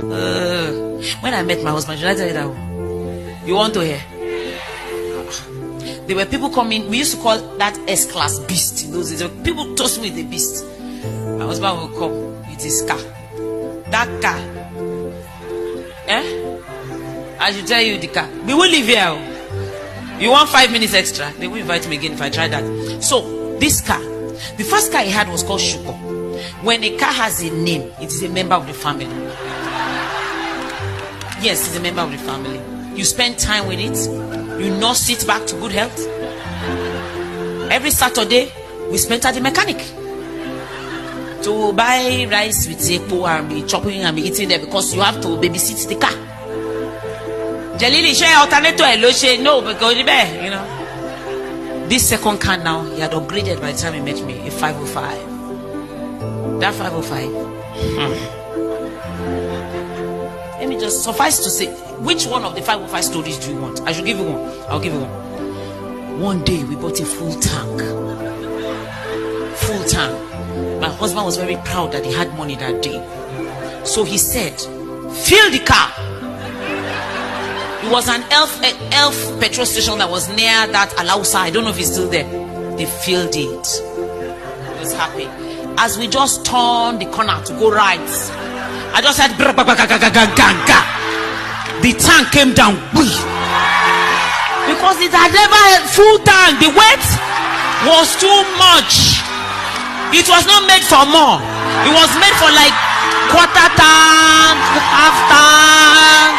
When I met my husband, should I tell you that? You want to hear? There were people coming. We used to call that S-class beast in those days. People toast me with a beast. My husband will come with his car. That car. I should tell you the car. We will leave here. You want 5 minutes extra? They will invite me again if I try that. So, this car. The first car he had was called Shuko. When a car has a name, it is a member of the family. Yes, it's a member of the family. You spend time with it. You nurse it back to good health. Every Saturday, we spent at the mechanic to buy rice with epo and be chopping and be eating there because you have to babysit the car. Jalili, share alternator and no, because you know. This second car now, he had upgraded by the time he met me, a 505. That 505. Let me just suffice to say, which one of the 505 stories do you want? I should give you one. I'll give you one. One day we bought a full tank. Full tank. My husband was very proud that he had money that day. So he said, fill the car. It was an elf petrol station that was near that Alausa. I don't know if it's still there. They filled it. He was happy. As we just turned the corner to go right, I just said, the tank came down. Because it had never had full tank. The weight was too much. It was not made for more. It was made for like quarter tank, half tank.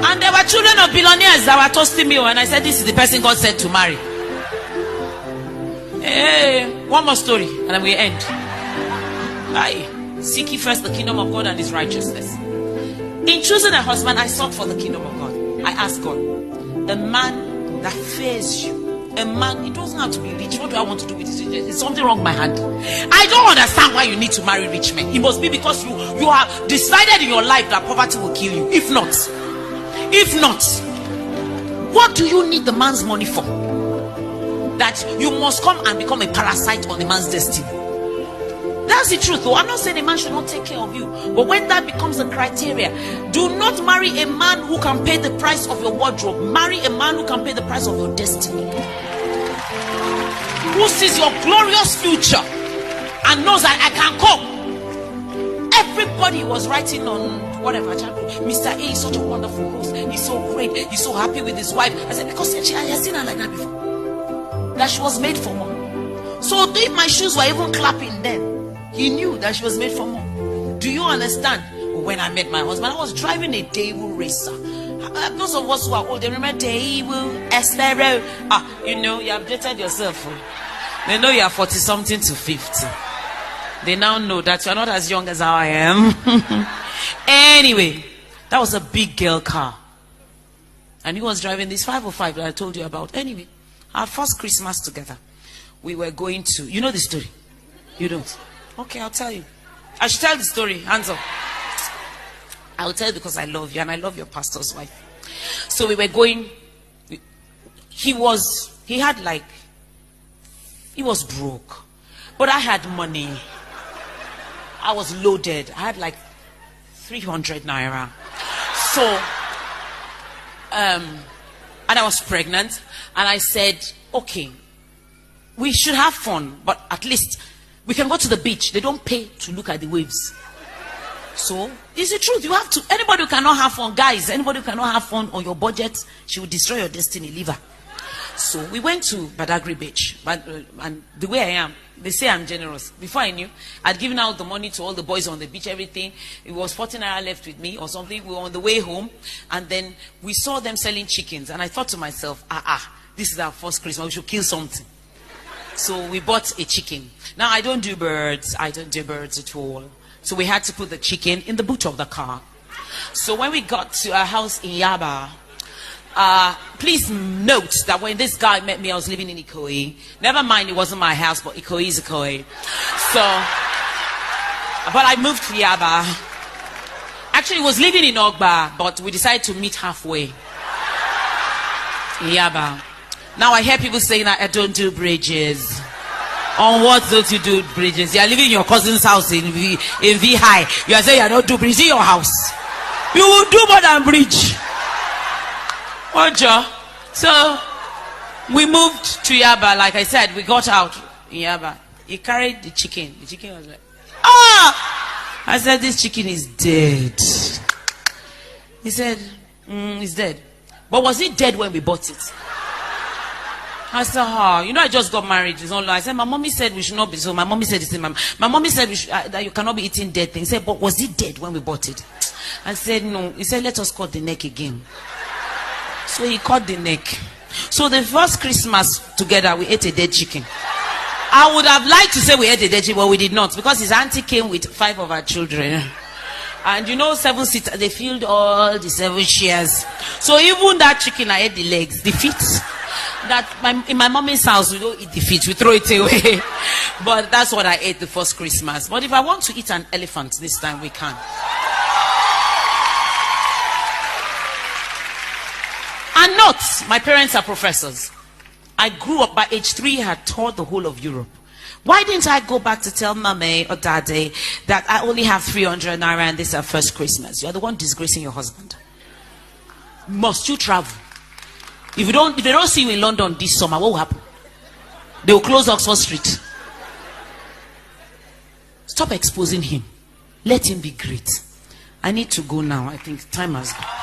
And there were children of billionaires that were toasting me, and I said, this is the person God said to marry. One more story and then we end. Seek ye first the kingdom of God and his righteousness. In choosing a husband, I sought for the kingdom of God. I asked God, a man that fears you, a man, it doesn't have to be rich. What do I want to do with this? There's something wrong with my hand. I don't understand why you need to marry rich men. It must be because you have decided in your life that poverty will kill you. If not, what do you need the man's money for? That you must come and become a parasite on the man's destiny. That's the truth, though. I'm not saying a man should not take care of you, but when that becomes a criteria, do not marry a man who can pay the price of your wardrobe. Marry a man who can pay the price of your destiny, who sees your glorious future and knows that I can come. Everybody was writing on whatever channel, Mr. A is such a wonderful host, he's so great, he's so happy with his wife. I said, because I had seen her like that before, that she was made for more. So if my shoes were even clapping then, he knew that she was made for more. Do you understand? When I met my husband, I was driving a Daewoo Racer. Those of us who are old, they remember Daewoo, Espero. You know, you updated yourself. They know you are 40 something to 50. They now know that you are not as young as I am. Anyway, that was a big girl car. And he was driving this 505 that I told you about. Anyway, our first Christmas together, we were going to, you know the story? You don't? Okay, I'll tell you. I should tell the story. Hands up. I'll tell you because I love you and I love your pastor's wife. So we were going. He was broke. But I had money. I was loaded. I had like 300 naira. So, and I was pregnant. And I said, okay, we should have fun, but at least we can go to the beach. They don't pay to look at the waves. So, it's the truth. You have to. Anybody who cannot have fun, guys, anybody who cannot have fun on your budget, she will destroy your destiny. Leave her. So, we went to Badagry Beach. And the way I am, they say I'm generous. Before I knew, I'd given out the money to all the boys on the beach, everything. It was 14 naira left with me or something. We were on the way home. And then we saw them selling chickens. And I thought to myself, this is our first Christmas. We should kill something. So we bought a chicken. Now, I don't do birds. I don't do birds at all. So we had to put the chicken in the boot of the car. So when we got to our house in Yaba, please note that when this guy met me, I was living in Ikoyi. Never mind, it wasn't my house, but Ikoyi is Ikoyi. So, but I moved to Yaba. Actually, I was living in Ogba, but we decided to meet halfway in Yaba. Now I hear people saying that I don't do bridges. On what don't you do bridges? You are living in your cousin's house in V High. You are saying you are not do bridge in your house. You will do more than bridge. Ojo. So we moved to Yaba. Like I said, we got out in Yaba. He carried the chicken. The chicken was like, ah! I said, this chicken is dead. He said, it's dead. But was it dead when we bought it? I said, I just got married. It's not long. I said, my mommy said we should not be so. My mommy said this thing. My mommy said that you cannot be eating dead things. He said, but was it dead when we bought it? I said, no. He said, let us cut the neck again. So he cut the neck. So the first Christmas together, we ate a dead chicken. I would have liked to say we ate a dead chicken, but we did not, because his auntie came with 5 of our children. And 7 seats, they filled all the 7 chairs. So even that chicken, I ate the legs, the feet. In my mommy's house, we don't eat the feet, we throw it away. But that's what I ate the first Christmas. But if I want to eat an elephant this time, we can. And note, my parents are professors. I grew up by age 3, I had toured the whole of Europe. Why didn't I go back to tell Mame or Daddy that I only have 300 naira and this is our first Christmas? You're the one disgracing your husband. Must you travel? If they don't see you in London this summer, what will happen? They will close Oxford Street. Stop exposing him. Let him be great. I need to go now. I think time has gone.